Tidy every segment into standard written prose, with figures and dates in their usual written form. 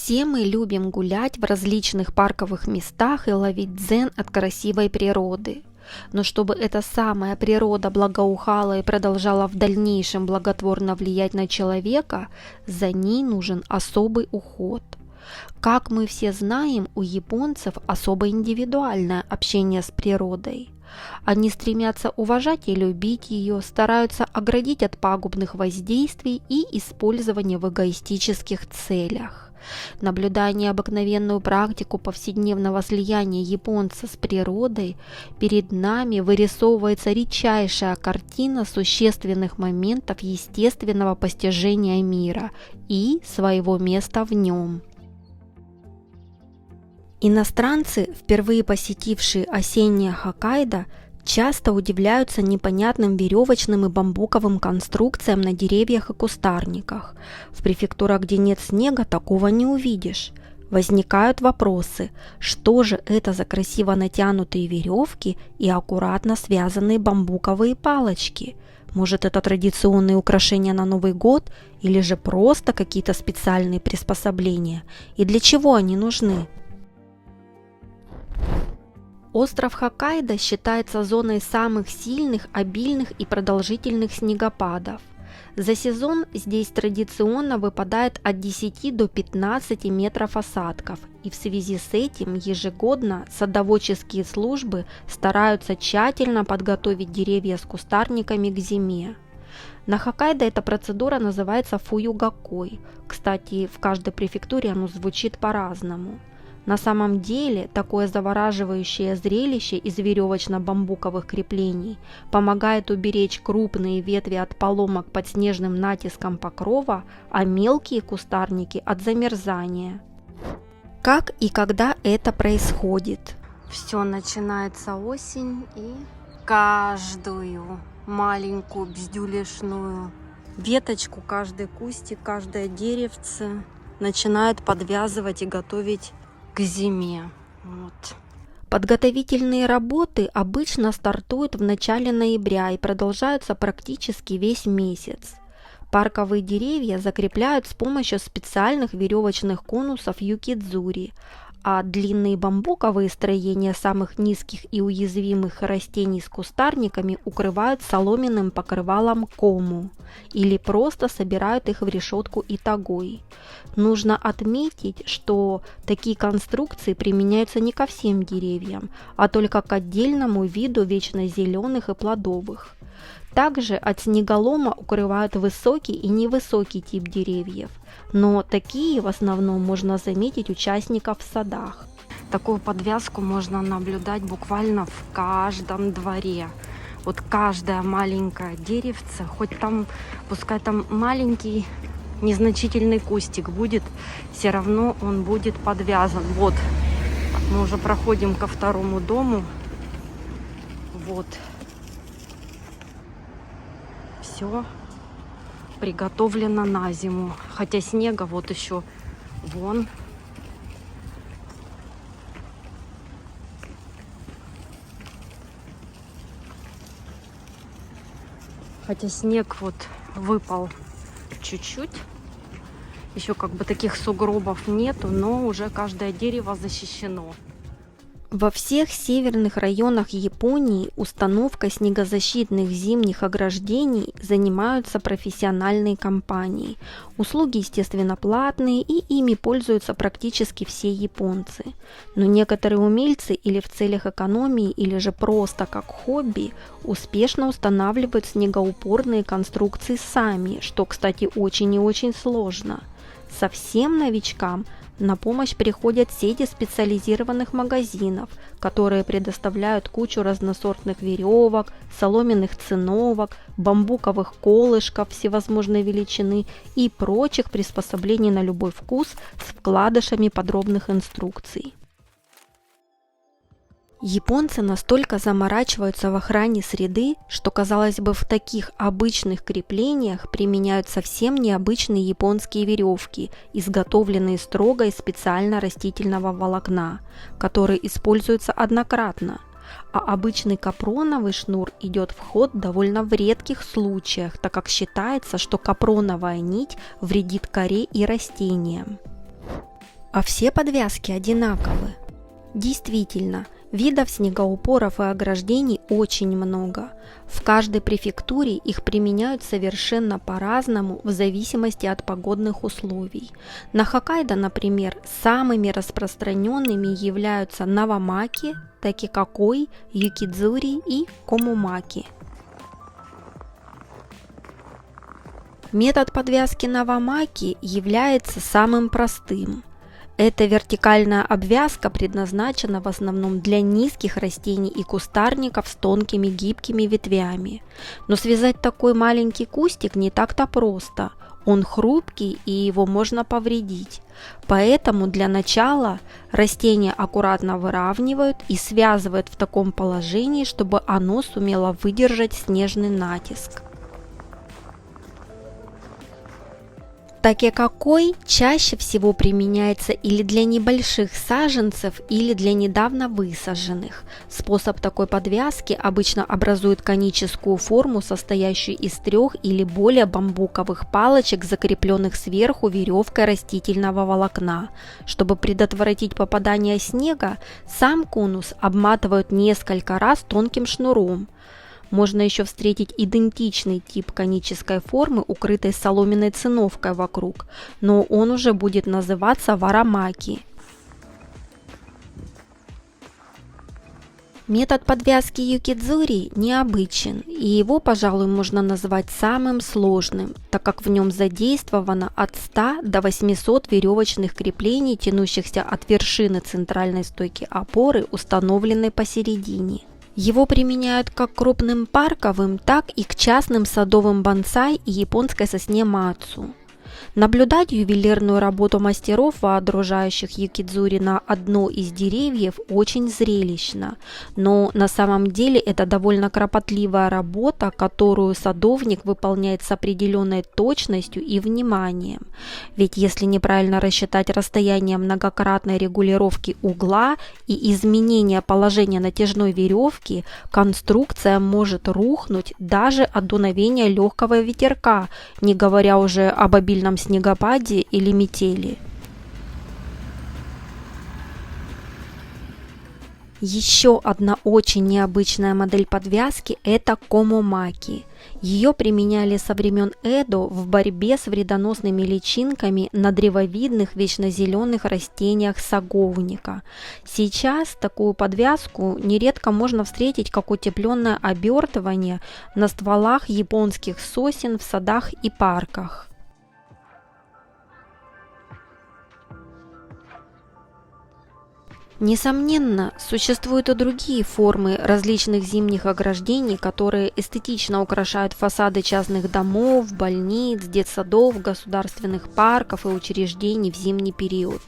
Все мы любим гулять в различных парковых местах и ловить дзен от красивой природы. Но чтобы эта самая природа благоухала и продолжала в дальнейшем благотворно влиять на человека, за ней нужен особый уход. Как мы все знаем, у японцев особо индивидуальное общение с природой. Они стремятся уважать и любить ее, стараются оградить от пагубных воздействий и использования в эгоистических целях. Наблюдая необыкновенную практику повседневного слияния японца с природой, перед нами вырисовывается редчайшая картина существенных моментов естественного постижения мира и своего места в нем. Иностранцы, впервые посетившие осеннее Хоккайдо, часто удивляются непонятным веревочным и бамбуковым конструкциям на деревьях и кустарниках. В префектурах, где нет снега, такого не увидишь. Возникают вопросы, что же это за красиво натянутые веревки и аккуратно связанные бамбуковые палочки? Может, это традиционные украшения на Новый год или же просто какие-то специальные приспособления? И для чего они нужны? Остров Хоккайдо считается зоной самых сильных, обильных и продолжительных снегопадов. За сезон здесь традиционно выпадает от 10 до 15 метров осадков, и в связи с этим ежегодно садоводческие службы стараются тщательно подготовить деревья с кустарниками к зиме. На Хоккайдо эта процедура называется фуюгакой. Кстати, в каждой префектуре оно звучит по-разному. На самом деле, такое завораживающее зрелище из веревочно-бамбуковых креплений помогает уберечь крупные ветви от поломок под снежным натиском покрова, а мелкие кустарники от замерзания. Как и когда это происходит? Все начинается осень, и каждую маленькую бздюлишную веточку, каждый кустик, каждое деревце начинают подвязывать и готовить к зиме. Вот. Подготовительные работы обычно стартуют в начале ноября и продолжаются практически весь месяц. Парковые деревья закрепляют с помощью специальных веревочных конусов юкидзури, а длинные бамбуковые строения самых низких и уязвимых растений с кустарниками укрывают соломенным покрывалом кому или просто собирают их в решетку итагой. Нужно отметить, что такие конструкции применяются не ко всем деревьям, а только к отдельному виду вечно зеленых и плодовых. Также от снеголома укрывают высокий и невысокий тип деревьев, но такие в основном можно заметить участников в садах. Такую подвязку можно наблюдать буквально в каждом дворе. Вот каждое маленькое деревце, хоть там, пускай там маленький незначительный кустик будет, все равно он будет подвязан. Вот, мы уже проходим ко второму дому. Вот. Все приготовлено на зиму. Хотя снега вот еще вон. Хотя снег вот выпал чуть-чуть. Еще как бы таких сугробов нету, но уже каждое дерево защищено. Во всех северных районах Японии установкой снегозащитных зимних ограждений занимаются профессиональные компании. Услуги, естественно, платные, и ими пользуются практически все японцы. Но некоторые умельцы или в целях экономии, или же просто как хобби успешно устанавливают снегоупорные конструкции сами, что, кстати, очень и очень сложно. Совсем новичкам на помощь приходят сети специализированных магазинов, которые предоставляют кучу разносортных веревок, соломенных циновок, бамбуковых колышков всевозможной величины и прочих приспособлений на любой вкус с вкладышами подробных инструкций. Японцы настолько заморачиваются в охране среды, что, казалось бы, в таких обычных креплениях применяют совсем необычные японские веревки, изготовленные строго из специально растительного волокна, которые используются однократно. А обычный капроновый шнур идет в ход довольно в редких случаях, так как считается, что капроновая нить вредит коре и растениям. А все подвязки одинаковы. Действительно, видов снегоупоров и ограждений очень много. В каждой префектуре их применяют совершенно по-разному в зависимости от погодных условий. На Хоккайдо, например, самыми распространенными являются Навамаки, Такикокой, Юкидзури и Комумаки. Метод подвязки Навамаки является самым простым. Эта вертикальная обвязка предназначена в основном для низких растений и кустарников с тонкими гибкими ветвями. Но связать такой маленький кустик не так-то просто. Он хрупкий и его можно повредить. Поэтому для начала растение аккуратно выравнивают и связывают в таком положении, чтобы оно сумело выдержать снежный натиск. Такикокой чаще всего применяется или для небольших саженцев, или для недавно высаженных. Способ такой подвязки обычно образует коническую форму, состоящую из 3 или более бамбуковых палочек, закрепленных сверху веревкой растительного волокна. Чтобы предотвратить попадание снега, сам конус обматывают несколько раз тонким шнуром. Можно еще встретить идентичный тип конической формы, укрытой соломенной циновкой вокруг, но он уже будет называться варамаки. Метод подвязки юкидзури необычен, и его, пожалуй, можно назвать самым сложным, так как в нем задействовано от 100 до 800 веревочных креплений, тянущихся от вершины центральной стойки опоры, установленной посередине. Его применяют как к крупным парковым, так и к частным садовым бонсай и японской сосне мацу. Наблюдать ювелирную работу мастеров, вооружающих юкидзури на одно из деревьев, очень зрелищно, но на самом деле это довольно кропотливая работа, которую садовник выполняет с определенной точностью и вниманием. Ведь если неправильно рассчитать расстояние многократной регулировки угла и изменения положения натяжной веревки, конструкция может рухнуть даже от дуновения легкого ветерка, не говоря уже об обильном снегопаде или метели. Еще одна очень необычная модель подвязки – это комомаки. Ее применяли со времен Эдо в борьбе с вредоносными личинками на древовидных вечнозеленых растениях саговника. Сейчас такую подвязку нередко можно встретить как утепленное обертывание на стволах японских сосен в садах и парках. Несомненно, существуют и другие формы различных зимних ограждений, которые эстетично украшают фасады частных домов, больниц, детсадов, государственных парков и учреждений в зимний период.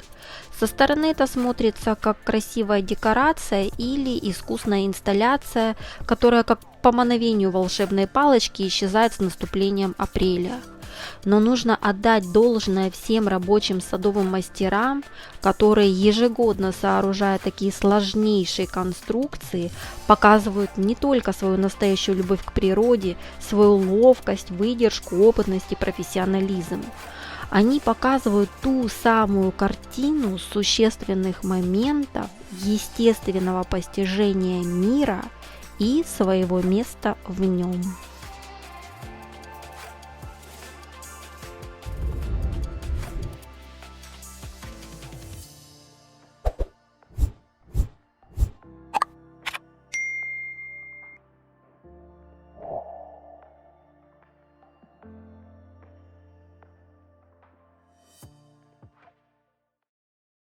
Со стороны это смотрится как красивая декорация или искусная инсталляция, которая как по мановению волшебной палочки исчезает с наступлением апреля. Но нужно отдать должное всем рабочим садовым мастерам, которые ежегодно, сооружая такие сложнейшие конструкции, показывают не только свою настоящую любовь к природе, свою ловкость, выдержку, опытность и профессионализм. Они показывают ту самую картину существенных моментов естественного постижения мира и своего места в нем.